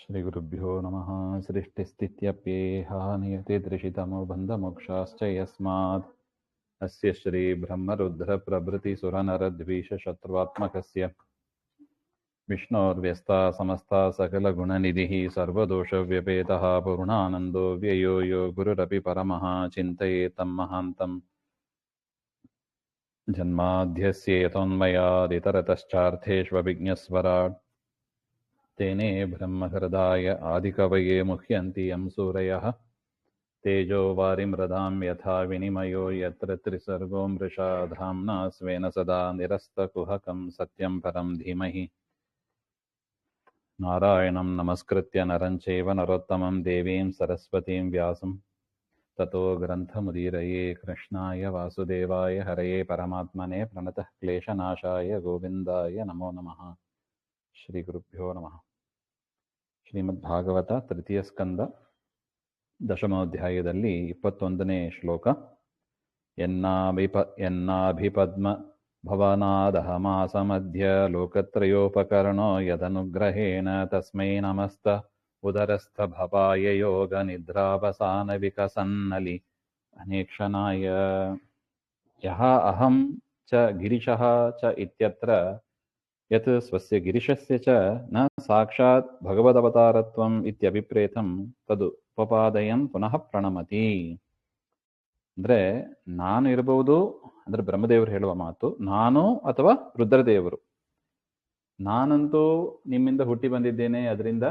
श्रीगुरुभ्यो नमः। सृष्टिस्थित्यप्येहा नियतिदृशितमो बन्धमोक्षाश्च यस्मात् अस्य श्रीब्रह्मरुद्रप्रभृतिसुरनरद्वीषशत्रुवात्मकस्य विष्णोर्व्यस्ता समस्ता सकलगुणनिधिः सर्वदोषव्यपेतः पूर्णानन्दो व्ययो यो गुरुरपि परमः चिन्तयेतं महान्तम् जन्माद्यस्य यतोन्मयादितरतश्चार्थेष्वभिज्ञस्वराट् तेने ब्रह्महृदाय आदिकवये मुह्यन्ति यं सूरयः तेजो वारिमृदां यथा विनिमयो यत्र त्रिसर्गो मृषा धाम्ना स्वेन सदा निरस्तकुहकं सत्यं परं धीमहि नारायणं नमस्कृत्य नरं चैव नरोत्तमं देवीं सरस्वतीं व्यासं ततो ग्रन्थमुदीरये कृष्णाय वासुदेवाय हरये परमात्मने प्रणतः क्लेशनाशाय गोविन्दाय नमो नमः। श्रीगुरुभ्यो नमः। ಶ್ರೀಮದ್ಭಾಗವತ ತೃತೀಯ ಸ್ಕಂದ ದಶಮೋಧ್ಯಾಯದಲ್ಲಿ 21ನೇ ಶ್ಲೋಕ. ಎನ್ನಾಭಿಪದ್ಮ ಭವನಾದಹಮಾಸಮಧ್ಯ ಲೋಕತ್ರಯೋಪಕರಣೋ ಯದನುಗ್ರಹೇಣ ತಸ್ಮೈ ನಮಸ್ತ ಉದರಸ್ಥ ಭವಾಯ ಯೋಗ ನಿದ್ರಾವಸಾನ ವಿಕಸನ್ನಲಿ ಅನೇಕ್ಷಣಾಯ. ಯಹ ಅಹಂ ಚ ಗಿರಿಶಃ ಚ ಇತ್ಯತ್ರ ಯತ್ ಸ್ವಸ್ಯ ಗಿರಿಶಸ್ಯ ಚ ನ ಸಾಕ್ಷಾತ್ ಭಗವದವತಾರತ್ವಂ ಇತ್ಯಭಿಪ್ರೇತಂ ತದು ಉಪಪಾದಯನ್ ಪುನಃ ಪ್ರಣಮತಿ. ಅಂದ್ರೆ ನಾನು ಇರಬಹುದು, ಅಂದ್ರೆ ಬ್ರಹ್ಮದೇವರು ಹೇಳುವ ಮಾತು, ನಾನು ಅಥವಾ ರುದ್ರದೇವರು. ನಾನಂತೂ ನಿಮ್ಮಿಂದ ಹುಟ್ಟಿ ಬಂದಿದ್ದೇನೆ, ಅದರಿಂದ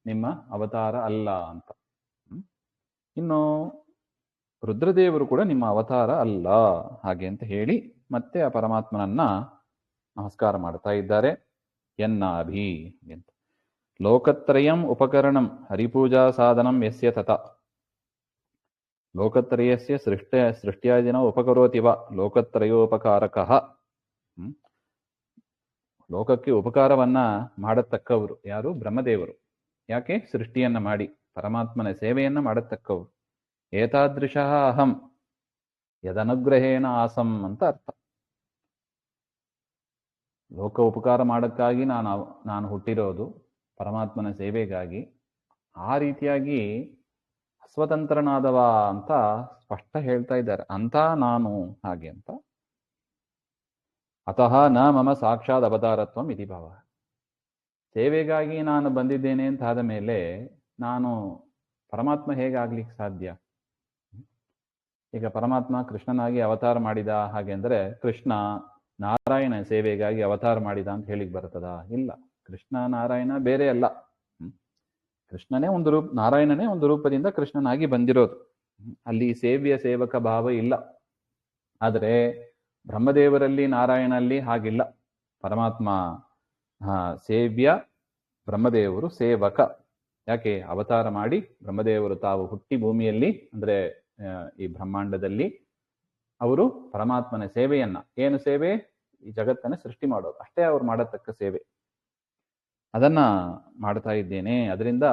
ನಿಮ್ಮ ಅವತಾರ ಅಲ್ಲ ಅಂತ. ಇನ್ನು ರುದ್ರದೇವರು ಕೂಡ ನಿಮ್ಮ ಅವತಾರ ಅಲ್ಲ ಹಾಗೆ ಅಂತ ಹೇಳಿ ಮತ್ತೆ ಆ ಪರಮಾತ್ಮನನ್ನ ನಮಸ್ಕಾರ ಮಾಡ್ತಾ ಇದ್ದಾರೆ. ಎನ್ನಾಭಿ ಅಂತ. ಲೋಕತ್ರಯಂ ಉಪಕರಣಂ ಹರಿಪೂಜಾ ಸಾಧನಂ ಯಸ್ಯ ತತ. ಲೋಕತ್ರಯಸ್ಯ ಸೃಷ್ಟ್ಯಾದಿನ ಉಪಕರೋತಿವ ಲೋಕತ್ರಯೋಪಕಾರಕಃ. ಲೋಕಕ್ಕೆ ಉಪಕಾರವನ್ನ ಮಾಡತಕ್ಕವರು ಯಾರು? ಬ್ರಹ್ಮದೇವರು. ಯಾಕೆ? ಸೃಷ್ಟಿಯನ್ನ ಮಾಡಿ ಪರಮಾತ್ಮನ ಸೇವೆಯನ್ನ ಮಾಡತಕ್ಕವರು. ಏತಾದೃಶಃ ಅಹಂ ಯದನುಗ್ರಹೇಣ ಆಸಂ ಅಂತ ಅರ್ಥ. ಲೋಕ ಉಪಕಾರ ಮಾಡೋಕ್ಕಾಗಿ ನಾನು ಹುಟ್ಟಿರೋದು, ಪರಮಾತ್ಮನ ಸೇವೆಗಾಗಿ. ಆ ರೀತಿಯಾಗಿ ಸ್ವತಂತ್ರನಾದವ ಅಂತ ಸ್ಪಷ್ಟ ಹೇಳ್ತಾ ಇದ್ದಾರೆ. ಅಂತ ನಾನು ಹಾಗೆ ಅಂತ. ಅತಃ ನ ಮಮ ಸಾಕ್ಷಾತ್ ಅವತಾರತ್ವಂ ಇತಿ ಭಾವ. ಸೇವೆಗಾಗಿ ನಾನು ಬಂದಿದ್ದೇನೆ ಅಂತ ಆದ ಮೇಲೆ ನಾನು ಪರಮಾತ್ಮ ಹೇಗಾಗ್ಲಿಕ್ಕೆ ಸಾಧ್ಯ? ಈಗ ಪರಮಾತ್ಮ ಕೃಷ್ಣನಾಗಿ ಅವತಾರ ಮಾಡಿದ ಹಾಗೆ ಅಂದ್ರೆ ಕೃಷ್ಣ ನಾರಾಯಣ ಸೇವೆಗಾಗಿ ಅವತಾರ ಮಾಡಿದ ಅಂತ ಹೇಳಿಕ್ ಬರ್ತದ? ಇಲ್ಲ. ಕೃಷ್ಣ ನಾರಾಯಣ ಬೇರೆ ಅಲ್ಲ. ಕೃಷ್ಣನೇ ಒಂದು ರೂಪ, ನಾರಾಯಣನೇ ಒಂದು ರೂಪದಿಂದ ಕೃಷ್ಣನಾಗಿ ಬಂದಿರೋದು. ಅಲ್ಲಿ ಸೇವ್ಯ ಸೇವಕ ಭಾವ ಇಲ್ಲ. ಆದರೆ ಬ್ರಹ್ಮದೇವರಲ್ಲಿ ನಾರಾಯಣಲ್ಲಿ ಹಾಗಿಲ್ಲ. ಪರಮಾತ್ಮ ಸೇವ್ಯ, ಬ್ರಹ್ಮದೇವರು ಸೇವಕ. ಯಾಕೆ? ಅವತಾರ ಮಾಡಿ ಬ್ರಹ್ಮದೇವರು ತಾವು ಹುಟ್ಟಿ ಭೂಮಿಯಲ್ಲಿ ಅಂದ್ರೆ ಈ ಬ್ರಹ್ಮಾಂಡದಲ್ಲಿ ಅವರು ಪರಮಾತ್ಮನ ಸೇವೆಯನ್ನ, ಏನು ಸೇವೆ? ಈ ಜಗತ್ತನ್ನ ಸೃಷ್ಟಿ ಮಾಡೋದು ಅಷ್ಟೇ ಅವ್ರು ಮಾಡತಕ್ಕ ಸೇವೆ. ಅದನ್ನ ಮಾಡ್ತಾ ಇದ್ದೇನೆ. ಅದರಿಂದ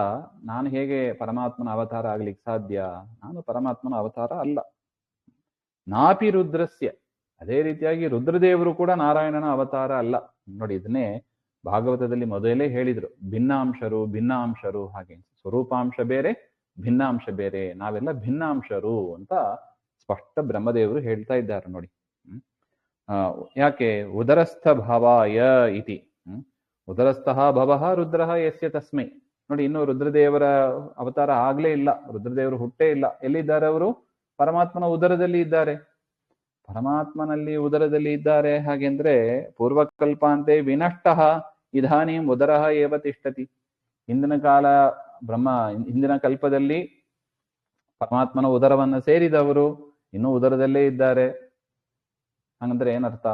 ನಾನು ಹೇಗೆ ಪರಮಾತ್ಮನ ಅವತಾರ ಆಗ್ಲಿಕ್ಕೆ ಸಾಧ್ಯ? ನಾನು ಪರಮಾತ್ಮನ ಅವತಾರ ಅಲ್ಲ. ನಾಪಿ ರುದ್ರಸ್ಯ. ಅದೇ ರೀತಿಯಾಗಿ ರುದ್ರದೇವರು ಕೂಡ ನಾರಾಯಣನ ಅವತಾರ ಅಲ್ಲ. ನೋಡಿ, ಇದನ್ನೇ ಭಾಗವತದಲ್ಲಿ ಮೊದಲೇ ಹೇಳಿದ್ರು. ಭಿನ್ನಾಂಶರು ಹಾಗೆ. ಸ್ವರೂಪಾಂಶ ಬೇರೆ, ಭಿನ್ನಾಂಶ ಬೇರೆ. ನಾವೆಲ್ಲ ಭಿನ್ನಾಂಶರು ಅಂತ ಸ್ಪಷ್ಟ ಬ್ರಹ್ಮದೇವರು ಹೇಳ್ತಾ ಇದ್ದಾರೆ. ನೋಡಿ, ಯಾಕೆ? ಉದರಸ್ಥ ಭವಾಯ ಇತಿ. ಉದರಸ್ಥಃ ಭವಃ ರುದ್ರಃ ಯಸ್ಯ ತಸ್ಮೈ. ನೋಡಿ, ಇನ್ನು ರುದ್ರದೇವರ ಅವತಾರ ಆಗ್ಲೇ ಇಲ್ಲ, ರುದ್ರದೇವರು ಹುಟ್ಟೇ ಇಲ್ಲ. ಎಲ್ಲಿದ್ದಾರೆ ಅವರು? ಪರಮಾತ್ಮನ ಉದರದಲ್ಲಿ ಇದ್ದಾರೆ. ಪರಮಾತ್ಮನಲ್ಲಿ ಉದರದಲ್ಲಿ ಇದ್ದಾರೆ. ಹಾಗೆಂದ್ರೆ ಪೂರ್ವಕಲ್ಪಾಂತೆ ವಿನಷ್ಟಃ ಇದಾನೀಂ ಉದರಃ ಏವ ತಿಷ್ಠತಿ. ಹಿಂದಿನ ಕಲ್ಪದಲ್ಲಿ ಪರಮಾತ್ಮನ ಉದರವನ್ನು ಸೇರಿದವರು ಇನ್ನೂ ಉದರದಲ್ಲೇ ಇದ್ದಾರೆ. ಹಂಗಂದ್ರೆ ಏನರ್ಥ?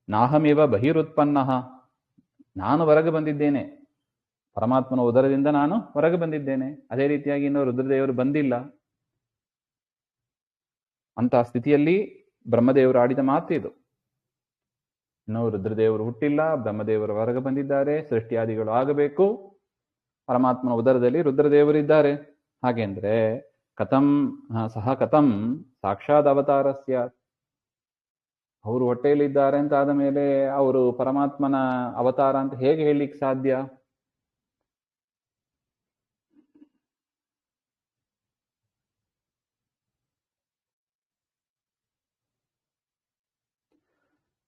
ನಾಹಮಿವ ಬಹಿರುತ್ಪನ್ನ. ನಾನು ಹೊರಗೆ ಬಂದಿದ್ದೇನೆ, ಪರಮಾತ್ಮನ ಉದರದಿಂದ ನಾನು ಹೊರಗೆ ಬಂದಿದ್ದೇನೆ. ಅದೇ ರೀತಿಯಾಗಿ ಇನ್ನು ರುದ್ರದೇವರು ಬಂದಿಲ್ಲ. ಅಂತಹ ಸ್ಥಿತಿಯಲ್ಲಿ ಬ್ರಹ್ಮದೇವರು ಆಡಿದ ಮಾತು ಇದು. ಇನ್ನು ರುದ್ರದೇವರು ಹುಟ್ಟಿಲ್ಲ, ಬ್ರಹ್ಮದೇವರು ಹೊರಗೆ ಬಂದಿದ್ದಾರೆ. ಸೃಷ್ಟಿಯಾದಿಗಳು ಆಗಬೇಕು. ಪರಮಾತ್ಮನ ಉದರದಲ್ಲಿ ರುದ್ರದೇವರಿದ್ದಾರೆ. ಹಾಗೆಂದ್ರೆ ಕಥಂ ಸಾಕ್ಷಾತ್ ಅವತಾರಸ್ಯ. ಅವರು ಹೊಟ್ಟೆಯಲ್ಲಿದ್ದಾರೆ ಅಂತ ಆದ ಮೇಲೆ ಅವರು ಪರಮಾತ್ಮನ ಅವತಾರ ಅಂತ ಹೇಗೆ ಹೇಳಲಿಕ್ಕೆ ಸಾಧ್ಯ?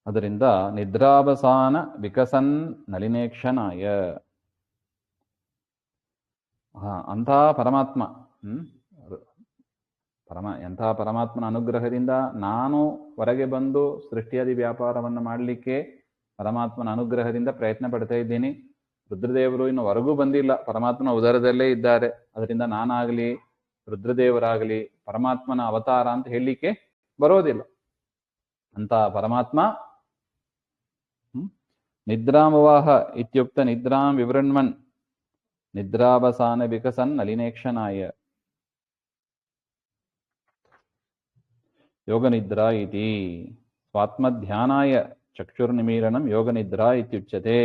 ಅದರಿಂದ ನಿದ್ರಾವಸಾನ ವಿಕಸನ್ ನಲಿನೇಕ್ಷಣಾಯ. ಅಂತಹ ಪರಮಾತ್ಮ ಎಂತಹ ಪರಮಾತ್ಮನ ಅನುಗ್ರಹದಿಂದ ನಾನು ಹೊರಗೆ ಬಂದು ಸೃಷ್ಟಿಯಾದಿ ವ್ಯಾಪಾರವನ್ನು ಮಾಡಲಿಕ್ಕೆ ಪರಮಾತ್ಮನ ಅನುಗ್ರಹದಿಂದ ಪ್ರಯತ್ನ ಪಡ್ತಾ ಇದ್ದೀನಿ. ರುದ್ರದೇವರು ಇನ್ನು ಹೊರಗೂ ಬಂದಿಲ್ಲ, ಪರಮಾತ್ಮನ ಉದರದಲ್ಲೇ ಇದ್ದಾರೆ. ಅದರಿಂದ ನಾನಾಗಲಿ ರುದ್ರದೇವರಾಗಲಿ ಪರಮಾತ್ಮನ ಅವತಾರ ಅಂತ ಹೇಳಲಿಕ್ಕೆ ಬರೋದಿಲ್ಲ. ಅಂತ ಪರಮಾತ್ಮ ನಿದ್ರಾಮವಾಹ ಇತ್ಯುಕ್ತ ನಿದ್ರಾಂ ವಿವೃಣ್ವನ್ ನಿದ್ರಾವಸಾನ ವಿಕಸನ್ ನಲಿನೇಕ್ಷಣಾಯ. ಯೋಗನಿದ್ರಾ ಇತಿ ಸ್ವಾತ್ಮಧ್ಯಾನಾಯ ಚಕ್ಷುರ್ನಿಮೀಲನಂ ಯೋಗನಿದ್ರಾ ಇತ್ಯುಚ್ಯತೆ.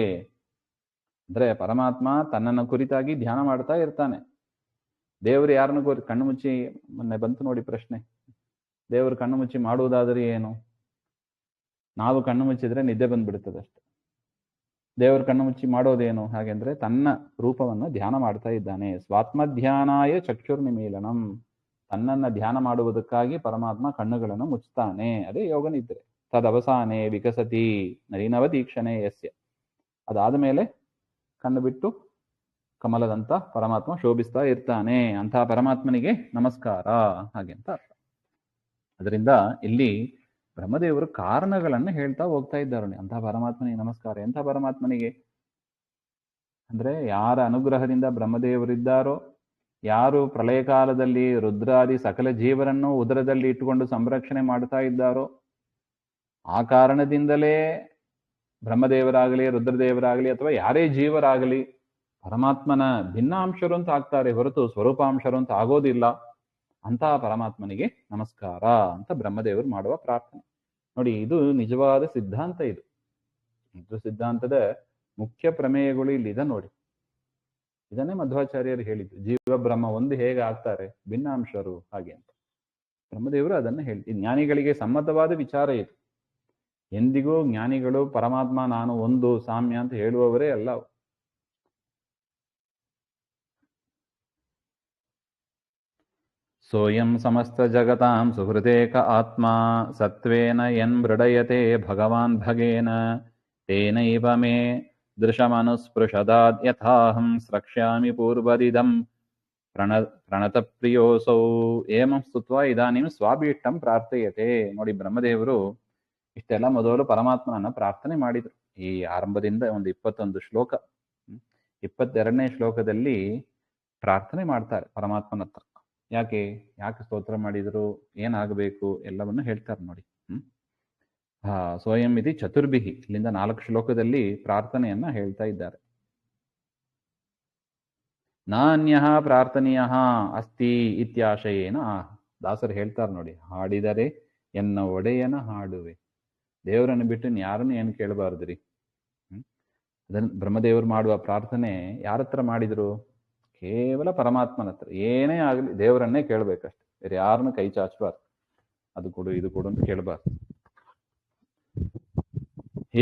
ಅಂದ್ರೆ ಪರಮಾತ್ಮ ತನ್ನನ್ನು ಕುರಿತಾಗಿ ಧ್ಯಾನ ಮಾಡ್ತಾ ಇರ್ತಾನೆ. ದೇವರು ಯಾರನ್ನು ಕಣ್ಣು ಮುಚ್ಚಿ, ಮೊನ್ನೆ ಬಂತು ನೋಡಿ ಪ್ರಶ್ನೆ, ದೇವರು ಕಣ್ಣು ಮುಚ್ಚಿ ಮಾಡುವುದಾದರೆ ಏನು? ನಾವು ಕಣ್ಣು ಮುಚ್ಚಿದ್ರೆ ನಿದ್ದೆ ಬಂದ್ಬಿಡ್ತದೆ ಅಷ್ಟೆ. ದೇವರು ಕಣ್ಣು ಮುಚ್ಚಿ ಮಾಡೋದೇನು? ಹಾಗೆಂದ್ರೆ ತನ್ನ ರೂಪವನ್ನು ಧ್ಯಾನ ಮಾಡ್ತಾ ಇದ್ದಾನೆ. ಸ್ವಾತ್ಮಧ್ಯಾನಾಯ ಚಕ್ಷುರ್ನಿಮೀಲನಂ, ತನ್ನನ್ನ ಧ್ಯಾನ ಮಾಡುವುದಕ್ಕಾಗಿ ಪರಮಾತ್ಮ ಕಣ್ಣುಗಳನ್ನು ಮುಚ್ತಾನೆ. ಅದೇ ಯೋಗನಿದ್ರೆ. ತದವಸಾನೆ ವಿಕಸತಿ ನಲಿನವತೀಕ್ಷಣೆ ಯಸ್ಯ. ಅದಾದ ಮೇಲೆ ಕಣ್ಣು ಬಿಟ್ಟು ಕಮಲದಂತ ಪರಮಾತ್ಮ ಶೋಭಿಸ್ತಾ ಇರ್ತಾನೆ. ಅಂತಹ ಪರಮಾತ್ಮನಿಗೆ ನಮಸ್ಕಾರ ಹಾಗೆ ಅಂತ ಅರ್ಥ. ಅದರಿಂದ ಇಲ್ಲಿ ಬ್ರಹ್ಮದೇವರು ಕಾರಣಗಳನ್ನು ಹೇಳ್ತಾ ಹೋಗ್ತಾ ಇದ್ದಾರೆ. ಅಂತಹ ಪರಮಾತ್ಮನಿಗೆ ನಮಸ್ಕಾರ. ಎಂಥ ಪರಮಾತ್ಮನಿಗೆ ಅಂದ್ರೆ ಯಾರ ಅನುಗ್ರಹದಿಂದ ಬ್ರಹ್ಮದೇವರಿದ್ದಾರೋ, ಯಾರು ಪ್ರಳಯ ಕಾಲದಲ್ಲಿ ರುದ್ರಾದಿ ಸಕಲ ಜೀವರನ್ನು ಉದರದಲ್ಲಿ ಇಟ್ಟುಕೊಂಡು ಸಂರಕ್ಷಣೆ ಮಾಡ್ತಾ ಇದ್ದಾರೋ, ಆ ಕಾರಣದಿಂದಲೇ ಬ್ರಹ್ಮದೇವರಾಗಲಿ ರುದ್ರದೇವರಾಗಲಿ ಅಥವಾ ಯಾರೇ ಜೀವರಾಗಲಿ ಪರಮಾತ್ಮನ ಭಿನ್ನಾಂಶರು ಅಂತ ಆಗ್ತಾರೆ ಹೊರತು ಸ್ವರೂಪಾಂಶರು ಅಂತ ಆಗೋದಿಲ್ಲ. ಅಂತಹ ಪರಮಾತ್ಮನಿಗೆ ನಮಸ್ಕಾರ ಅಂತ ಬ್ರಹ್ಮದೇವರು ಮಾಡುವ ಪ್ರಾರ್ಥನೆ. ನೋಡಿ, ಇದು ನಿಜವಾದ ಸಿದ್ಧಾಂತ. ಇದು ಸಿದ್ಧಾಂತದ ಮುಖ್ಯ ಪ್ರಮೇಯಗಳು ಇಲ್ಲಿದೆ ನೋಡಿ. ಇದನ್ನೇ ಮಧ್ವಾಚಾರ್ಯರು ಹೇಳಿದ್ರು. ಜೀವ ಬ್ರಹ್ಮ ಒಂದು ಹೇಗೆ ಆಗ್ತಾರೆ, ಭಿನ್ನಾಂಶರು ಹಾಗೆ ಅಂತ ಬ್ರಹ್ಮದೇವರು ಅದನ್ನು ಹೇಳ್ತೀವಿ. ಜ್ಞಾನಿಗಳಿಗೆ ಸಮ್ಮತವಾದ ವಿಚಾರ ಇದು. ಎಂದಿಗೂ ಜ್ಞಾನಿಗಳು ಪರಮಾತ್ಮ ನಾನು ಒಂದು ಸಾಮ್ಯ ಅಂತ ಹೇಳುವವರೇ ಅಲ್ಲ. ಸೋಯಂ ಸಮಸ್ತ ಜಗತಾಂ ಸುಹೃದೇಕ ಆತ್ಮ ಸತ್ವೇನ ಯನ್ಮೃಡಯತೆ ಭಗವಾನ್ ಭಗೇನ ತೇನೈವ ಮೇ ದೃಶಮನುಸ್ಪೃಶದಾದ್ ಯಥಾಹಂ ಸ್ರಕ್ಷ್ಯಾಮಿ ಪೂರ್ವದಿದಂ ಪ್ರಣತಪ್ರಿಯೋಸೌ ಏಮಂ ಸ್ತುತ್ವ ಇದಾನಿಂ ಸ್ವಾಭೀಷ್ಟಂ ಪ್ರಾರ್ಥಯತೆ. ನೋಡಿ, ಬ್ರಹ್ಮದೇವರು ಇಷ್ಟೆಲ್ಲ ಮೊದಲು ಪರಮಾತ್ಮನನ್ನ ಪ್ರಾರ್ಥನೆ ಮಾಡಿದ್ರು. ಈ ಆರಂಭದಿಂದ ಒಂದು 21 ಶ್ಲೋಕ, 22ನೇ ಶ್ಲೋಕದಲ್ಲಿ ಪ್ರಾರ್ಥನೆ ಮಾಡ್ತಾರೆ ಪರಮಾತ್ಮನ ಹತ್ರ. ಯಾಕೆ ಸ್ತೋತ್ರ ಮಾಡಿದ್ರು, ಏನಾಗಬೇಕು ಎಲ್ಲವನ್ನು ಹೇಳ್ತಾರೆ ನೋಡಿ. ಸ್ವಯಂ ಇತಿ ಚತುರ್ಭಿಹಿ, ಇಲ್ಲಿಂದ 4 ಶ್ಲೋಕದಲ್ಲಿ ಪ್ರಾರ್ಥನೆಯನ್ನ ಹೇಳ್ತಾ ಇದ್ದಾರೆ. ನಾನ್ಯಃ ಪ್ರಾರ್ಥನೀಯ ಅಸ್ತಿ ಇತ್ಯಾಶಯೇನ ದಾಸರು ಹೇಳ್ತಾರೆ ನೋಡಿ. ಹಾಡಿದರೆ ಎನ್ನ ಒಡೆಯನ ಹಾಡುವೆ. ದೇವರನ್ನು ಬಿಟ್ಟು ಯಾರನ್ನು ಏನು ಕೇಳಬಾರ್ದ್ರಿ. ಅದನ್ನು ಬ್ರಹ್ಮದೇವರು ಮಾಡುವ ಪ್ರಾರ್ಥನೆ ಯಾರ ಹತ್ರ ಮಾಡಿದ್ರು? ಕೇವಲ ಪರಮಾತ್ಮನ ಹತ್ರ. ಏನೇ ಆಗಲಿ ದೇವರನ್ನೇ ಕೇಳಬೇಕಷ್ಟೆ, ಬೇರೆ ಯಾರನ್ನು ಕೈ ಚಾಚಬಾರ್ದು. ಅದು ಕೊಡು ಇದು ಕೊಡು ಅಂತ ಕೇಳಬಾರ್ದು.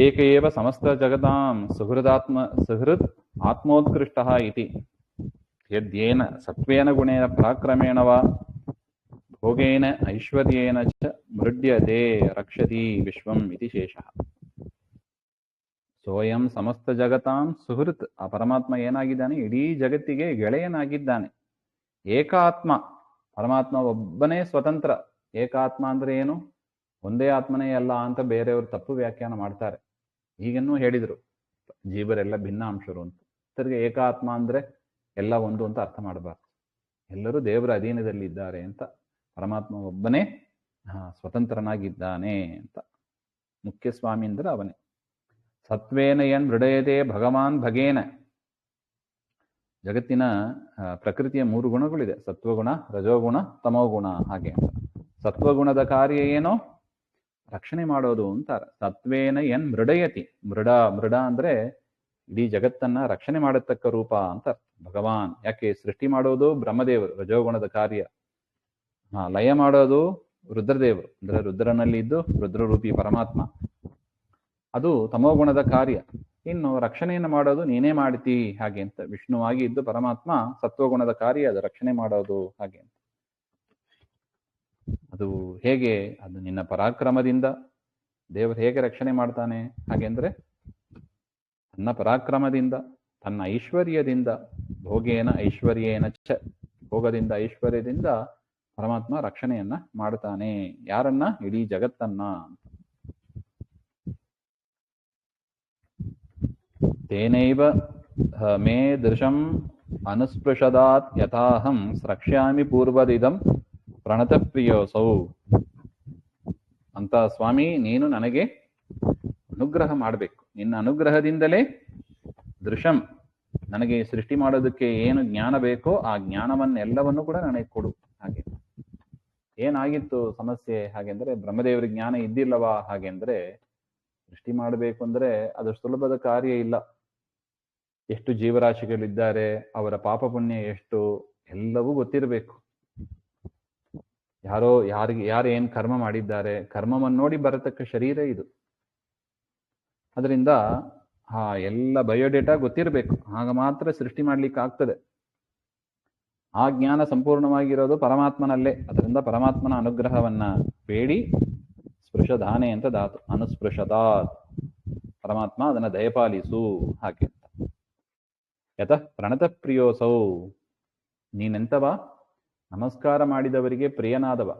ಏಕೇವ ಸಮಸ್ತ ಜಗತಾಂ ಸುಹೃದ್ ಆತ್ಮೋತ್ಕೃಷ್ಟ ಇತಿ ಯದ್ಯೇನ ಸತ್ವೇನ ಗುಣೇನ ಪರಾಕ್ರಮೇಣ ವಾ ಭೋಗೇನ ಐಶ್ವರ್ಯೇನ ಚ ಮೃಡ್ಯತೆ ರಕ್ಷತಿ ವಿಶ್ವಂ ಇತಿ ಶೇಷಃ. ಸೋಯಂ ಸಮಸ್ತ ಜಗತಾಂ ಸುಹೃತ್, ಆ ಪರಮಾತ್ಮ ಏನಾಗಿದ್ದಾನೆ? ಇಡೀ ಜಗತ್ತಿಗೆ ಗೆಳೆಯನಾಗಿದ್ದಾನೆ. ಏಕಾತ್ಮ, ಪರಮಾತ್ಮ ಒಬ್ಬನೇ ಸ್ವತಂತ್ರ. ಏಕಾತ್ಮ ಅಂದ್ರೆ ಏನು? ಒಂದೇ ಆತ್ಮನೇ ಅಲ್ಲ ಅಂತ ಬೇರೆಯವರು ತಪ್ಪು ವ್ಯಾಖ್ಯಾನ ಮಾಡ್ತಾರೆ. ಈಗನ್ನೂ ಹೇಳಿದ್ರು ಜೀವರೆಲ್ಲ ಭಿನ್ನಾಂಶರು ಅಂತ. ಸರಿಗೆ ಏಕಾತ್ಮ ಅಂದ್ರೆ ಎಲ್ಲ ಒಂದು ಅಂತ ಅರ್ಥ ಮಾಡಬಾರ್ದು. ಎಲ್ಲರೂ ದೇವರ ಅಧೀನದಲ್ಲಿ ಇದ್ದಾರೆ ಅಂತ. ಪರಮಾತ್ಮ ಒಬ್ಬನೇ ಸ್ವತಂತ್ರನಾಗಿದ್ದಾನೆ ಅಂತ. ಮುಖ್ಯ ಸ್ವಾಮಿ ಅಂದ್ರೆ ಅವನೇ. ಸತ್ವೇನ ಯನ್ ಮೃಡಯತೆ ಭಗವಾನ್ ಭಗೇನ. ಜಗತ್ತಿನ ಪ್ರಕೃತಿಯ 3 ಗುಣಗಳಿದೆ: ಸತ್ವಗುಣ, ರಜೋಗುಣ, ತಮೋಗುಣ ಹಾಗೆ ಅಂತ. ಸತ್ವಗುಣದ ಕಾರ್ಯ ಏನೋ ರಕ್ಷಣೆ ಮಾಡೋದು ಅಂತಾರೆ. ಸತ್ವೇನ ಯನ್ ಮೃಡಯತಿ. ಮೃಡ ಅಂದ್ರೆ ಇಡೀ ಜಗತ್ತನ್ನ ರಕ್ಷಣೆ ಮಾಡತಕ್ಕ ರೂಪ ಅಂತ ಭಗವಾನ್. ಯಾಕೆ? ಸೃಷ್ಟಿ ಮಾಡೋದು ಬ್ರಹ್ಮದೇವರು, ರಜೋಗುಣದ ಕಾರ್ಯ. ಲಯ ಮಾಡೋದು ರುದ್ರದೇವರು, ಅಂದ್ರೆ ರುದ್ರನಲ್ಲಿ ಇದ್ದು ರುದ್ರರೂಪಿ ಪರಮಾತ್ಮ, ಅದು ತಮೋಗುಣದ ಕಾರ್ಯ. ಇನ್ನು ರಕ್ಷಣೆಯನ್ನು ಮಾಡೋದು ನೀನೇ ಮಾಡ್ತಿ ಹಾಗೆ ಅಂತ. ವಿಷ್ಣುವಾಗಿ ಇದ್ದು ಪರಮಾತ್ಮ ಸತ್ವಗುಣದ ಕಾರ್ಯ, ಅದು ರಕ್ಷಣೆ ಮಾಡೋದು ಹಾಗೆ ಅಂತ. ಅದು ಹೇಗೆ? ಅದು ನಿನ್ನ ಪರಾಕ್ರಮದಿಂದ, ದೇವರು ಹೇಗೆ ರಕ್ಷಣೆ ಮಾಡ್ತಾನೆ ಹಾಗೆಂದ್ರೆ ತನ್ನ ಪರಾಕ್ರಮದಿಂದ, ತನ್ನ ಐಶ್ವರ್ಯದಿಂದ, ಭೋಗೇನ ಐಶ್ವರ್ಯೇನ ಚ, ಭೋಗದಿಂದ ಐಶ್ವರ್ಯದಿಂದ ಪರಮಾತ್ಮ ರಕ್ಷಣೆಯನ್ನ ಮಾಡ್ತಾನೆ. ಯಾರನ್ನ? ಇಡೀ ಜಗತ್ತನ್ನ. ತೇನೈವ ಮೇ ದೃಶಂ ಅನುಸ್ಪೃಶದಾತ್ ಯಥಾಹಂ ಸ್ರಕ್ಷ್ಯಾಮಿ ಪೂರ್ವದಿದಂ ಪ್ರಣತಪ್ರಿಯೋಸೌ. ಅಂತ ಸ್ವಾಮಿ ನೀನು ನನಗೆ ಅನುಗ್ರಹ ಮಾಡಬೇಕು. ನಿನ್ನ ಅನುಗ್ರಹದಿಂದಲೇ ದೃಶಂ, ನನಗೆ ಸೃಷ್ಟಿ ಮಾಡೋದಕ್ಕೆ ಏನು ಜ್ಞಾನ ಬೇಕೋ ಆ ಜ್ಞಾನವನ್ನೆಲ್ಲವನ್ನು ಕೂಡ ನನಗೆ ಕೊಡು. ಹಾಗೆ ಏನಾಗಿತ್ತು ಸಮಸ್ಯೆ ಹಾಗೆಂದ್ರೆ, ಬ್ರಹ್ಮದೇವರಿಗೆ ಜ್ಞಾನ ಇದ್ದಿಲ್ಲವಾ ಹಾಗೆಂದ್ರೆ, ಸೃಷ್ಟಿ ಮಾಡಬೇಕು ಅಂದ್ರೆ ಅದು ಸುಲಭದ ಕಾರ್ಯ ಇಲ್ಲ. ಎಷ್ಟು ಜೀವರಾಶಿಗಳಿದ್ದಾರೆ, ಅವರ ಪಾಪ ಪುಣ್ಯ ಎಷ್ಟು, ಎಲ್ಲವೂ ಗೊತ್ತಿರಬೇಕು. ಯಾರು ಏನ್ ಕರ್ಮ ಮಾಡಿದ್ದಾರೆ, ಕರ್ಮವನ್ನು ನೋಡಿ ಬರತಕ್ಕ ಶರೀರ ಇದು. ಅದರಿಂದ ಎಲ್ಲ ಬಯೋಡೇಟಾ ಗೊತ್ತಿರಬೇಕು, ಆಗ ಮಾತ್ರ ಸೃಷ್ಟಿ ಮಾಡ್ಲಿಕ್ಕೆ ಆಗ್ತದೆ. ಆ ಜ್ಞಾನ ಸಂಪೂರ್ಣವಾಗಿರೋದು ಪರಮಾತ್ಮನಲ್ಲೇ. ಅದರಿಂದ ಪರಮಾತ್ಮನ ಅನುಗ್ರಹವನ್ನ ಬೇಡಿ, ಸ್ಪೃಶಧಾನೆ ಅಂತ ಧಾತು, ಅನುಸ್ಪೃಶತಾತ್, ಪರಮಾತ್ಮ ಅದನ್ನ ದಯಪಾಲಿಸು ಹಾಗೆ. ಯತಃ ಪ್ರಣತ ಪ್ರಿಯೋಸೌ, ನೀನೆಂತವ? ನಮಸ್ಕಾರ ಮಾಡಿದವರಿಗೆ ಪ್ರಿಯನಾದವ.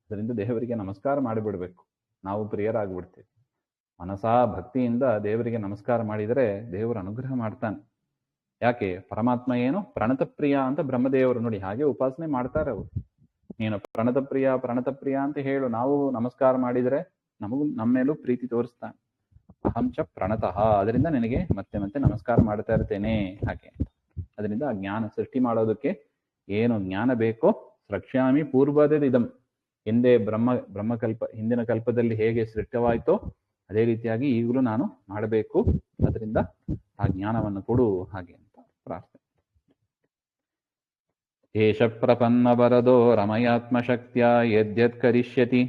ಅದರಿಂದ ದೇವರಿಗೆ ನಮಸ್ಕಾರ ಮಾಡಿಬಿಡ್ಬೇಕು, ನಾವು ಪ್ರಿಯರಾಗ್ಬಿಡ್ತೇವೆ. ಮನಸಾ ಭಕ್ತಿಯಿಂದ ದೇವರಿಗೆ ನಮಸ್ಕಾರ ಮಾಡಿದರೆ ದೇವರು ಅನುಗ್ರಹ ಮಾಡ್ತಾನೆ. ಯಾಕೆ? ಪರಮಾತ್ಮ ಏನು ಪ್ರಣತ ಪ್ರಿಯ ಅಂತ ಬ್ರಹ್ಮದೇವರು ನೋಡಿ ಹಾಗೆ ಉಪಾಸನೆ ಮಾಡ್ತಾರೆ ಅವರು. ನೀನು ಪ್ರಣತ ಪ್ರಿಯ ಅಂತ ಹೇಳು, ನಾವು ನಮಸ್ಕಾರ ಮಾಡಿದರೆ ನಮ್ಮೇಲೂ ಪ್ರೀತಿ ತೋರಿಸ್ತಾನೆ. ಅಹಂಚ ಪ್ರಣತಃ, ಅದರಿಂದ ನಿನಗೆ ಮತ್ತೆ ಮತ್ತೆ ನಮಸ್ಕಾರ ಮಾಡ್ತಾ ಇರ್ತೇನೆ ಹಾಗೆ. ಅದರಿಂದ ಆ ಜ್ಞಾನ ಸೃಷ್ಟಿ ಮಾಡೋದಕ್ಕೆ ಏನು ಜ್ಞಾನ ಬೇಕೋ, ಸ್ರಕ್ಷ್ಯಾಮಿ ಪೂರ್ವದಿದಂ, ಹಿಂದೆ ಬ್ರಹ್ಮಕಲ್ಪ ಹಿಂದಿನ ಕಲ್ಪದಲ್ಲಿ ಹೇಗೆ ಸೃಷ್ಟವಾಯಿತೋ ಅದೇ ರೀತಿಯಾಗಿ ಈಗಲೂ ನಾನು ಮಾಡಬೇಕು. ಅದರಿಂದ ಆ ಜ್ಞಾನವನ್ನು ಕೊಡು ಹಾಗೆ ಅಂತ ಪ್ರಾರ್ಥನೆ. ಏಷ ಪ್ರಪನ್ನ ವರದೋ ರಮಯಾತ್ಮಶಕ್ತ್ಯ ಯದ್ಯತ್ ಕರಿಷ್ಯತಿ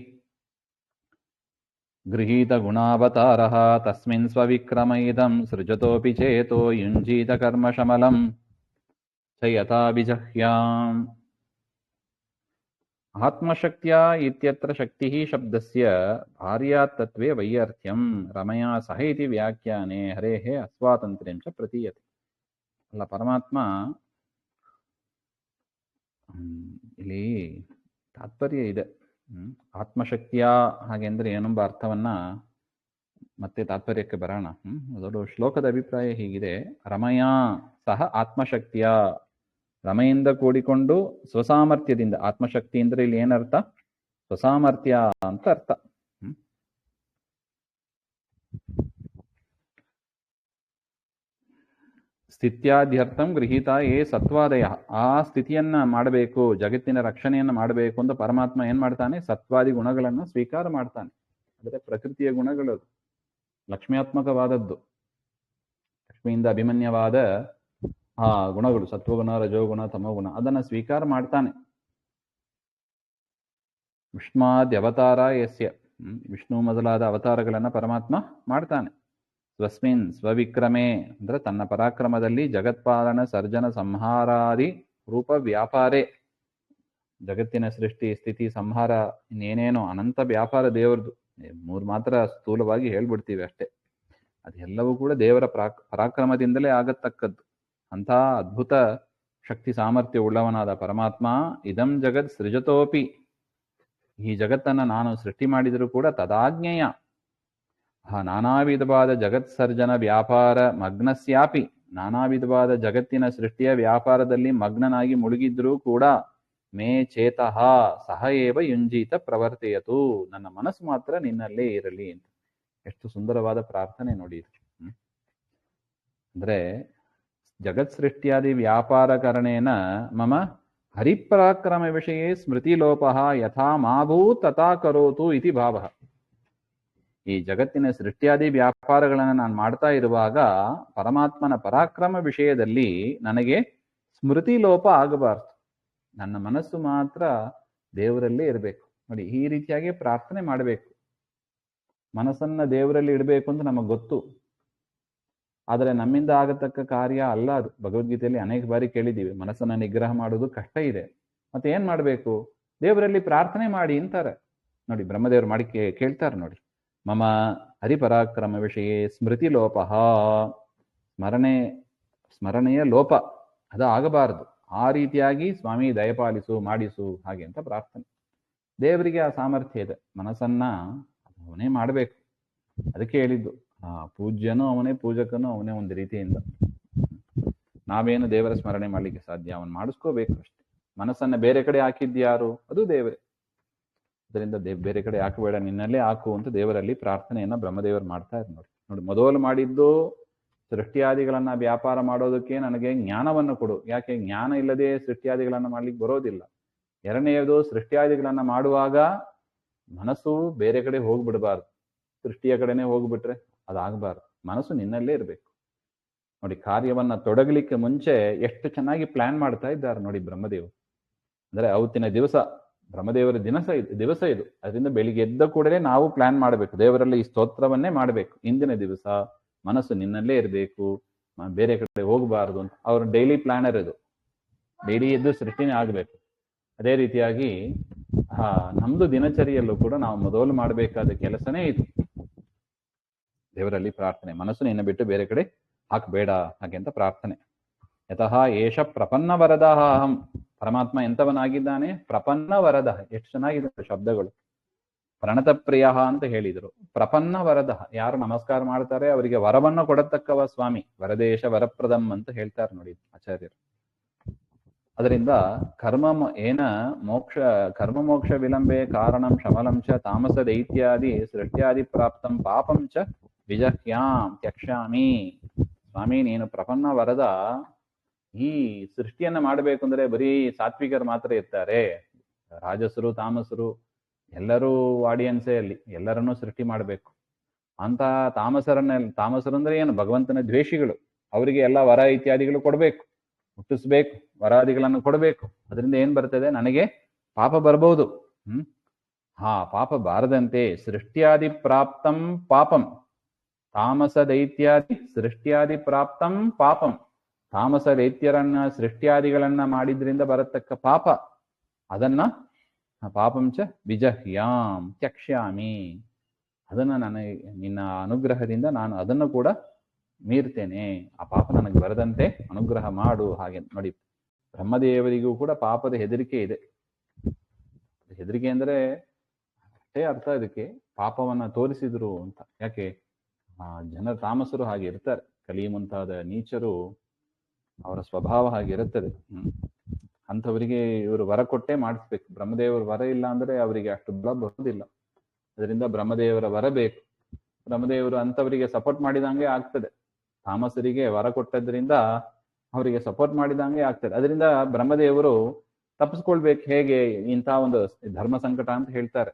ಗೃಹೀತ ಗುಣಾವತಾರಃ ತಸ್ಮಿನ್ ಸ್ವವಿಕ್ರಮ ಇದಂ ಸೃಜತೋಪಿ ಚೇತೋ ಯುಂಜೀತ ಕರ್ಮಶಮಲಂ ಚ ಯಥಾ ವಿಜಹ್ಯಾಂ. ಆತ್ಮಶಕ್ತ್ಯ ಇತ್ಯತ್ರ ಶಕ್ತಿ ಶಬ್ದಸ್ಯ ಭಾರ್ಯಾತ್ತತ್ವೇ ವೈಯರ್ಥ್ಯಂ ರಮಯಾ ಸಹ ಇತಿ ವ್ಯಾಖ್ಯಾನೆ ಹರೇಃ ಅಸ್ವಾತಂತ್ರ್ಯಂ ಚ ಪ್ರತೀಯತೆ. ಅಲ್ಲ, ಪರಮಾತ್ಮ ಇಲ್ಲಿ ತಾತ್ಪರ್ಯ ಇದೆ. ಆತ್ಮಶಕ್ತಿಯ ಹಾಗೆಂದ್ರೆ ಏನೆಂಬ ಅರ್ಥವನ್ನ ಮತ್ತೆ ತಾತ್ಪರ್ಯಕ್ಕೆ ಬರೋಣ. ಅದರ ಶ್ಲೋಕದ ಅಭಿಪ್ರಾಯ ಹೀಗಿದೆ: ರಮಯಾ ಸಹ ಆತ್ಮಶಕ್ತಿಯ, ರಮೆಯಿಂದ ಕೂಡಿಕೊಂಡು ಸ್ವಸಾಮರ್ಥ್ಯದಿಂದ. ಆತ್ಮಶಕ್ತಿ ಅಂದ್ರೆ ಇಲ್ಲಿ ಏನರ್ಥ? ಸ್ವಸಾಮರ್ಥ್ಯ ಅಂತ ಅರ್ಥ. ಸ್ಥಿತ್ಯಾದ್ಯರ್ಥಂ ಗೃಹೀತ ಏ ಸತ್ವಾದಯ. ಆ ಸ್ಥಿತಿಯನ್ನ ಮಾಡಬೇಕು, ಜಗತ್ತಿನ ರಕ್ಷಣೆಯನ್ನು ಮಾಡಬೇಕು ಅಂತ ಪರಮಾತ್ಮ ಏನ್ ಮಾಡ್ತಾನೆ? ಸತ್ವಾದಿ ಗುಣಗಳನ್ನು ಸ್ವೀಕಾರ ಮಾಡ್ತಾನೆ. ಅಂದರೆ ಪ್ರಕೃತಿಯ ಗುಣಗಳು, ಲಕ್ಷ್ಮ್ಯಾತ್ಮಕವಾದದ್ದು, ಲಕ್ಷ್ಮಿಯಿಂದ ಅಭಿಮನ್ಯವಾದ ಆ ಗುಣಗಳು, ಸತ್ವಗುಣ, ರಜೋಗುಣ, ತಮೋಗುಣ, ಅದನ್ನ ಸ್ವೀಕಾರ ಮಾಡ್ತಾನೆ. ವಿಷ್ಣಾದ್ಯವತಾರ ಯಸ್ಯ, ವಿಷ್ಣು ಮೊದಲಾದ ಅವತಾರಗಳನ್ನ ಪರಮಾತ್ಮ ಮಾಡ್ತಾನೆ. ಸ್ವಸ್ಮಿನ್ ಸ್ವವಿಕ್ರಮೆ ಅಂದ್ರೆ ತನ್ನ ಪರಾಕ್ರಮದಲ್ಲಿ ಜಗತ್ಪಾಲನ ಸರ್ಜನ ಸಂಹಾರಾದಿ ರೂಪ ವ್ಯಾಪಾರೇ, ಜಗತ್ತಿನ ಸೃಷ್ಟಿ ಸ್ಥಿತಿ ಸಂಹಾರ ಇನ್ನೇನೇನೋ ಅನಂತ ವ್ಯಾಪಾರ ದೇವರದು. ಮೂರು ಮಾತ್ರ ಸ್ಥೂಲವಾಗಿ ಹೇಳ್ಬಿಡ್ತೀವಿ ಅಷ್ಟೇ. ಅದೆಲ್ಲವೂ ಕೂಡ ದೇವರ ಪರಾಕ್ರಮದಿಂದಲೇ ಆಗತಕ್ಕದ್ದು. ಅಂಥ ಅದ್ಭುತ ಶಕ್ತಿ ಸಾಮರ್ಥ್ಯ ಉಳ್ಳವನಾದ ಪರಮಾತ್ಮ ಇದಂ ಜಗತ್ ಸೃಜತೋಪಿ, ಈ ಜಗತ್ತನ್ನ ನಾನು ಸೃಷ್ಟಿ ಮಾಡಿದರೂ ಕೂಡ ತದಾಜ್ಞೆಯ ನಾನಾ ವಿಧವಾದ ಜಗತ್ಸರ್ಜನ ವ್ಯಾಪಾರ ಮಗ್ನಸ್ಯಾಪಿ, ನಾನಾ ವಿಧವಾದ ಜಗತ್ತಿನ ಸೃಷ್ಟಿಯ ವ್ಯಾಪಾರದಲ್ಲಿ ಮಗ್ನನಾಗಿ ಮುಳುಗಿದ್ರೂ ಕೂಡ ಮೇ ಚೇತಃ ಸಹ ಏವ ಯುಂಜೀತ ಪ್ರವರ್ತಯತು, ನನ್ನ ಮನಸ್ಸು ಮಾತ್ರ ನಿನ್ನಲ್ಲೇ ಇರಲಿ ಅಂತ. ಎಷ್ಟು ಸುಂದರವಾದ ಪ್ರಾರ್ಥನೆ ನೋಡಿ ಇದು. ಅಂದ್ರೆ ಜಗತ್ ಸೃಷ್ಟಿಯಾದಿ ವ್ಯಾಪಾರಕರಣೇನ ಮಮ ಹರಿಪರಾಕ್ರಮ ವಿಷಯೇ ಸ್ಮೃತಿಲೋಪಃ ಯಥಾ ಮಾಭೂತ್ ತಥಾ ಕರೋತು ಇತಿ ಭಾವಃ. ಈ ಜಗತ್ತಿನ ಸೃಷ್ಟಿಯಾದಿ ವ್ಯಾಪಾರಗಳನ್ನು ನಾನು ಮಾಡ್ತಾ ಇರುವಾಗ ಪರಮಾತ್ಮನ ಪರಾಕ್ರಮ ವಿಷಯದಲ್ಲಿ ನನಗೆ ಸ್ಮೃತಿ ಲೋಪ ಆಗಬಾರ್ದು. ನನ್ನ ಮನಸ್ಸು ಮಾತ್ರ ದೇವರಲ್ಲೇ ಇರಬೇಕು. ನೋಡಿ, ಈ ರೀತಿಯಾಗಿ ಪ್ರಾರ್ಥನೆ ಮಾಡಬೇಕು. ಮನಸ್ಸನ್ನ ದೇವರಲ್ಲಿ ಇಡಬೇಕು ಅಂತ ನಮಗೆ ಗೊತ್ತು, ಆದರೆ ನಮ್ಮಿಂದ ಆಗತಕ್ಕ ಕಾರ್ಯ ಅಲ್ಲ ಅದು. ಭಗವದ್ಗೀತೆಯಲ್ಲಿ ಅನೇಕ ಬಾರಿ ಕೇಳಿದ್ದೀವಿ, ಮನಸ್ಸನ್ನ ನಿಗ್ರಹ ಮಾಡೋದು ಕಷ್ಟ ಇದೆ. ಮತ್ತೆ ಏನ್ ಮಾಡ್ಬೇಕು? ದೇವರಲ್ಲಿ ಪ್ರಾರ್ಥನೆ ಮಾಡಿ ಅಂತಾರೆ ನೋಡಿ. ಬ್ರಹ್ಮದೇವರು ಮಾಡಿ ಕೇಳ್ತಾರೆ ನೋಡಿ, ಮಮ ಹರಿಪರಾಕ್ರಮ ವಿಷಯ ಸ್ಮೃತಿಲೋಪ, ಸ್ಮರಣೆಯ ಲೋಪ ಅದು ಆಗಬಾರದು. ಆ ರೀತಿಯಾಗಿ ಸ್ವಾಮಿ ದಯಪಾಲಿಸು, ಮಾಡಿಸು ಹಾಗೆ ಅಂತ ಪ್ರಾರ್ಥನೆ. ದೇವರಿಗೆ ಆ ಸಾಮರ್ಥ್ಯ ಇದೆ, ಮನಸ್ಸನ್ನ ಅವನೇ ಮಾಡಬೇಕು. ಅದಕ್ಕೆ ಹೇಳಿದ್ದು ಪೂಜ್ಯನೂ ಅವನೇ, ಪೂಜಕನೂ ಅವನೇ ಒಂದು ರೀತಿಯಿಂದ. ನಾವೇನು ದೇವರ ಸ್ಮರಣೆ ಮಾಡ್ಲಿಕ್ಕೆ ಸಾಧ್ಯ? ಅವನು ಮಾಡಿಸ್ಕೋಬೇಕು ಅಷ್ಟೇ. ಮನಸ್ಸನ್ನ ಬೇರೆ ಕಡೆ ಹಾಕಿದ್ಯಾರು? ಅದು ದೇವರೇ. ಅದರಿಂದ ಬೇರೆ ಕಡೆ ಹಾಕಬೇಡ, ನಿನ್ನಲ್ಲೇ ಹಾಕು ಅಂತ ದೇವರಲ್ಲಿ ಪ್ರಾರ್ಥನೆಯನ್ನ ಬ್ರಹ್ಮದೇವರು ಮಾಡ್ತಾ ಇದ್ರು. ನೋಡಿ ಮೊದಲು ಮಾಡಿದ್ದು ಸೃಷ್ಟಿಯಾದಿಗಳನ್ನ ವ್ಯಾಪಾರ ಮಾಡೋದಕ್ಕೆ ನನಗೆ ಜ್ಞಾನವನ್ನು ಕೊಡು. ಯಾಕೆ? ಜ್ಞಾನ ಇಲ್ಲದೆ ಸೃಷ್ಟಿಯಾದಿಗಳನ್ನ ಮಾಡ್ಲಿಕ್ಕೆ ಬರೋದಿಲ್ಲ. ಎರಡನೆಯದು, ಸೃಷ್ಟಿಯಾದಿಗಳನ್ನ ಮಾಡುವಾಗ ಮನಸ್ಸು ಬೇರೆ ಕಡೆ ಹೋಗ್ಬಿಡಬಾರ್ದು. ಸೃಷ್ಟಿಯ ಕಡೆನೆ ಹೋಗ್ಬಿಟ್ರೆ ಅದಾಗಬಾರ್ದು. ಮನಸ್ಸು ನಿನ್ನಲ್ಲೇ ಇರಬೇಕು. ನೋಡಿ, ಕಾರ್ಯವನ್ನ ತೊಡಗಲಿಕ್ಕೆ ಮುಂಚೆ ಎಷ್ಟು ಚೆನ್ನಾಗಿ ಪ್ಲಾನ್ ಮಾಡ್ತಾ ಇದ್ದಾರೆ ನೋಡಿ ಬ್ರಹ್ಮದೇವರು. ಅಂದ್ರೆ ಅವತ್ತಿನ ದಿವಸ ಬ್ರಹ್ಮದೇವರ ದಿವಸ ಇದು. ಅದರಿಂದ ಬೆಳಿಗ್ಗೆ ಎದ್ದ ಕೂಡಲೇ ನಾವು ಪ್ಲಾನ್ ಮಾಡಬೇಕು, ದೇವರಲ್ಲಿ ಈ ಸ್ತೋತ್ರವನ್ನೇ ಮಾಡಬೇಕು. ಇಂದಿನ ದಿವಸ ಮನಸ್ಸು ನಿನ್ನಲ್ಲೇ ಇರಬೇಕು, ಬೇರೆ ಕಡೆ ಹೋಗಬಾರದು ಅಂತ ಅವ್ರ ಡೈಲಿ ಪ್ಲಾನರ್ ಇದು. ಡೈಲಿ ಎದ್ದು ಸೃಷ್ಟಿನೇ ಆಗಬೇಕು. ಅದೇ ರೀತಿಯಾಗಿ ನಮ್ದು ದಿನಚರಿಯಲ್ಲೂ ಕೂಡ ನಾವು ಮೊದಲು ಮಾಡಬೇಕಾದ ಕೆಲಸನೇ ಇದು, ದೇವರಲ್ಲಿ ಪ್ರಾರ್ಥನೆ. ಮನಸ್ಸು ನಿನ್ನ ಬಿಟ್ಟು ಬೇರೆ ಕಡೆ ಹಾಕಬೇಡ ಹಾಗೆ ಅಂತ ಪ್ರಾರ್ಥನೆ. ಯತಃ ಏಷ ಪ್ರಪನ್ನ ವರದ ಅಹಂ, ಪರಮಾತ್ಮ ಎಂತವನಾಗಿದ್ದಾನೆ? ಪ್ರಪನ್ನ ವರದ. ಎಷ್ಟು ಚೆನ್ನಾಗಿದೆ ಶಬ್ದಗಳು. ಪ್ರಣತ ಪ್ರಿಯ ಅಂತ ಹೇಳಿದರು. ಪ್ರಪನ್ನ ವರದ, ಯಾರು ನಮಸ್ಕಾರ ಮಾಡ್ತಾರೆ ಅವರಿಗೆ ವರವನ್ನು ಕೊಡತಕ್ಕವ ಸ್ವಾಮಿ. ವರದೇಶ ವರಪ್ರದಂ ಅಂತ ಹೇಳ್ತಾರೆ ನೋಡಿ ಆಚಾರ್ಯರು. ಅದರಿಂದ ಕರ್ಮ ಮೋಕ್ಷ ವಿಲಂಬೆ ಕಾರಣಂ ಶಮಲಂ ಚ ತಾಮಸ ದೈತ್ಯಾದಿ ಸೃಷ್ಟ್ಯಾದಿ ಪ್ರಾಪ್ತಂ ಪಾಪಂ ಚ ವಿಜಹ್ಯಾಂ ತ್ಯಕ್ಷಾಮಿ. ಸ್ವಾಮಿ ನೀನು ಪ್ರಪನ್ನ ವರದ. ಈ ಸೃಷ್ಟಿಯನ್ನ ಮಾಡಬೇಕು ಅಂದ್ರೆ ಬರೀ ಸಾತ್ವಿಕರು ಮಾತ್ರ ಇರ್ತಾರೆ, ರಾಜಸರು ತಾಮಸರು ಎಲ್ಲರೂ ಆಡಿಯನ್ಸೇ ಅಲ್ಲಿ, ಎಲ್ಲರನ್ನೂ ಸೃಷ್ಟಿ ಮಾಡಬೇಕು ಅಂತ. ತಾಮಸರು ಅಂದ್ರೆ ಏನು? ಭಗವಂತನ ದ್ವೇಷಿಗಳು. ಅವರಿಗೆ ಎಲ್ಲ ವರ ಇತ್ಯಾದಿಗಳು ಕೊಡಬೇಕು, ಹುಟ್ಟಿಸ್ಬೇಕು, ವರಾದಿಗಳನ್ನು ಕೊಡಬೇಕು. ಅದರಿಂದ ಏನ್ ಬರ್ತದೆ? ನನಗೆ ಪಾಪ ಬರ್ಬಹುದು. ಪಾಪ ಬಾರದಂತೆ ಸೃಷ್ಟ್ಯಾದಿ ಪ್ರಾಪ್ತಂ ಪಾಪಂ, ತಾಮಸ ದೈತ್ಯಾದಿ ಸೃಷ್ಟ್ಯಾದಿ ಪ್ರಾಪ್ತಂ ಪಾಪಂ. ತಾಮಸ ದೈತ್ಯರನ್ನ ಸೃಷ್ಟ್ಯಾದಿಗಳನ್ನ ಮಾಡಿದ್ರಿಂದ ಬರತಕ್ಕ ಪಾಪ, ಅದನ್ನ ಪಾಪಂಚ ವಿಜಹ್ಯಾಂ ತ್ಯಕ್ಷ್ಯಾಮಿ. ಅದನ್ನ ನನಗೆ ನಿನ್ನ ಅನುಗ್ರಹದಿಂದ ನಾನು ಅದನ್ನು ಕೂಡ ಮೀರ್ತೇನೆ. ಆ ಪಾಪ ನನಗೆ ಬರದಂತೆ ಅನುಗ್ರಹ ಮಾಡು ಹಾಗೆ. ನೋಡಿ, ಬ್ರಹ್ಮದೇವರಿಗೂ ಕೂಡ ಪಾಪದ ಹೆದರಿಕೆ ಇದೆ. ಹೆದರಿಕೆ ಅಂದ್ರೆ ಅಷ್ಟೇ ಅರ್ಥ ಇದಕ್ಕೆ, ಪಾಪವನ್ನ ತೋರಿಸಿದ್ರು ಅಂತ. ಯಾಕೆ? ಜನರ ತಾಮಸರು ಹಾಗೆ ಇರ್ತಾರೆ. ಕಲಿ ಮುಂತಾದ ನೀಚರು, ಅವರ ಸ್ವಭಾವ ಹಾಗೆ ಇರುತ್ತದೆ. ಅಂಥವರಿಗೆ ಇವರು ವರ ಕೊಟ್ಟೇ ಮಾಡಿಸ್ಬೇಕು. ಬ್ರಹ್ಮದೇವರ ವರ ಇಲ್ಲ ಅಂದ್ರೆ ಅವರಿಗೆ ಅಷ್ಟು ಬಲ ಬರೋದಿಲ್ಲ. ಅದರಿಂದ ಬ್ರಹ್ಮದೇವರ ವರ ಬೇಕು. ಬ್ರಹ್ಮದೇವರು ಅಂಥವರಿಗೆ ಸಪೋರ್ಟ್ ಮಾಡಿದಂಗೆ ಆಗ್ತದೆ. ತಾಮಸರಿಗೆ ವರ ಕೊಟ್ಟದ್ರಿಂದ ಅವರಿಗೆ ಸಪೋರ್ಟ್ ಮಾಡಿದಂಗೆ ಆಗ್ತದೆ. ಅದರಿಂದ ಬ್ರಹ್ಮದೇವರು ತಪ್ಪಿಸ್ಕೊಳ್ಬೇಕು. ಹೇಗೆ? ಇಂಥ ಒಂದು ಧರ್ಮ ಸಂಕಟ ಅಂತ ಹೇಳ್ತಾರೆ.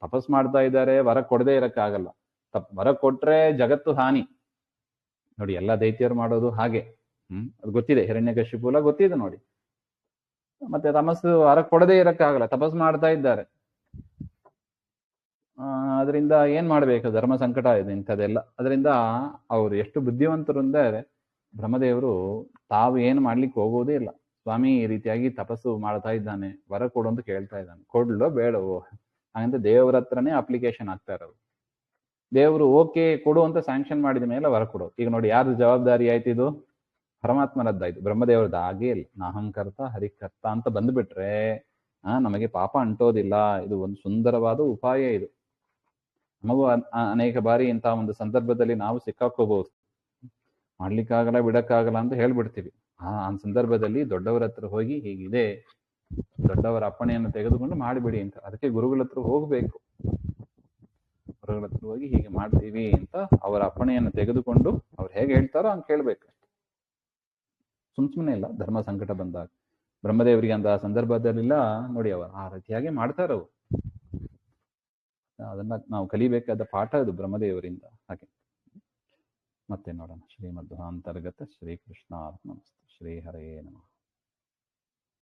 ತಪಸ್ ಮಾಡ್ತಾ ಇದ್ದಾರೆ, ವರ ಕೊಡದೇ ಇರಕ್ಕಾಗಲ್ಲ. ವರ ಕೊಟ್ರೆ ಜಗತ್ತು ಹಾನಿ. ನೋಡಿ, ಎಲ್ಲ ದೈತ್ಯರು ಮಾಡೋದು ಹಾಗೆ. ಅದು ಗೊತ್ತಿದೆ, ಹಿರಣ್ಯಕಶಿಪುಲ ಗೊತ್ತಿದೆ ನೋಡಿ. ಮತ್ತೆ ತಮಸ್ಸು ವರ ಕೊಡದೇ ಇರಕ್ಕಾಗಲ್ಲ, ತಪಸ್ ಮಾಡ್ತಾ ಇದ್ದಾರೆ. ಅದರಿಂದ ಏನ್ ಮಾಡ್ಬೇಕು? ಧರ್ಮ ಸಂಕಟ ಇದೆ ಇಂಥದೆಲ್ಲ. ಅದರಿಂದ ಅವ್ರು ಎಷ್ಟು ಬುದ್ಧಿವಂತರು ಅಂದರೆ ಬ್ರಹ್ಮದೇವರು ತಾವು ಏನು ಮಾಡ್ಲಿಕ್ಕೆ ಹೋಗೋದೇ ಇಲ್ಲ. ಸ್ವಾಮಿ ಈ ರೀತಿಯಾಗಿ ತಪಸ್ಸು ಮಾಡ್ತಾ ಇದ್ದಾನೆ, ವರ ಕೊಡು ಅಂತ ಕೇಳ್ತಾ ಇದ್ದಾನೆ, ಕೊಡ್ಲೋ ಬೇಡವೋ ಹಾಗಂತ ದೇವರ ಹತ್ರನೇ ಅಪ್ಲಿಕೇಶನ್ ಆಗ್ತಾ ಇರೋದು. ದೇವರು ಓಕೆ ಕೊಡು ಅಂತ ಸ್ಯಾಂಕ್ಷನ್ ಮಾಡಿದ ಮೇಲೆ ವರ ಕೊಡೋದು. ಈಗ ನೋಡಿ, ಯಾರ್ದು ಜವಾಬ್ದಾರಿ ಆಯ್ತು? ಇದು ಪರಮಾತ್ಮನದ್ದಾಯ್ತು, ಬ್ರಹ್ಮದೇವರದ್ದು ಆಗೇ ಇಲ್ಲ. ನಾಹಂಕರ್ತ ಹರಿಕರ್ತ ಅಂತ ಬಂದ್ಬಿಟ್ರೆ ನಮಗೆ ಪಾಪ ಅಂಟೋದಿಲ್ಲ. ಇದು ಒಂದು ಸುಂದರವಾದ ಉಪಾಯ. ಇದು ನಮಗೂ ಅನೇಕ ಬಾರಿ ಇಂತಹ ಒಂದು ಸಂದರ್ಭದಲ್ಲಿ ನಾವು ಸಿಕ್ಕಾಕೋಬಹುದು. ಮಾಡ್ಲಿಕ್ಕಾಗಲ್ಲ, ಬಿಡಕ್ಕಾಗಲ್ಲ ಅಂತ ಹೇಳ್ಬಿಡ್ತೀವಿ. ಆ ಸಂದರ್ಭದಲ್ಲಿ ದೊಡ್ಡವರ ಹತ್ರ ಹೋಗಿ ಹೀಗಿದೆ, ದೊಡ್ಡವರ ಅಪ್ಪಣೆಯನ್ನು ತೆಗೆದುಕೊಂಡು ಮಾಡಿಬಿಡಿ ಅಂತ. ಅದಕ್ಕೆ ಗುರುಗಳ ಹತ್ರ ಹೋಗ್ಬೇಕು. ಗುರುಗಳ ಹತ್ರ ಹೋಗಿ ಹೀಗೆ ಮಾಡ್ತೀವಿ ಅಂತ ಅವರ ಅಪ್ಪಣೆಯನ್ನು ತೆಗೆದುಕೊಂಡು ಅವ್ರು ಹೇಗೆ ಹೇಳ್ತಾರೋ ಹಂಗೆ ಕೇಳ್ಬೇಕು. ಸುಮ್ನೆ ಇಲ್ಲ. ಧರ್ಮ ಸಂಕಟ ಬಂದಾಗ ಬ್ರಹ್ಮದೇವರಿಗೆ ಅಂತ ಸಂದರ್ಭದಲ್ಲಿಲ್ಲ ನೋಡಿ, ಅವರು ಆ ರೀತಿಯಾಗಿ ಮಾಡ್ತಾರವು. ಅದನ್ನ ನಾವು ಕಲಿಬೇಕಾದ ಪಾಠ ಅದು ಬ್ರಹ್ಮದೇವರಿಂದ. ಹಾಗೆ ಮತ್ತೆ ನೋಡೋಣ. ಶ್ರೀಮಧ್ವಾಂತರ್ಗತ ಶ್ರೀಕೃಷ್ಣಾರ್ಪಣಮಸ್ತು. ಶ್ರೀ ಹರೇ ನಮಃ.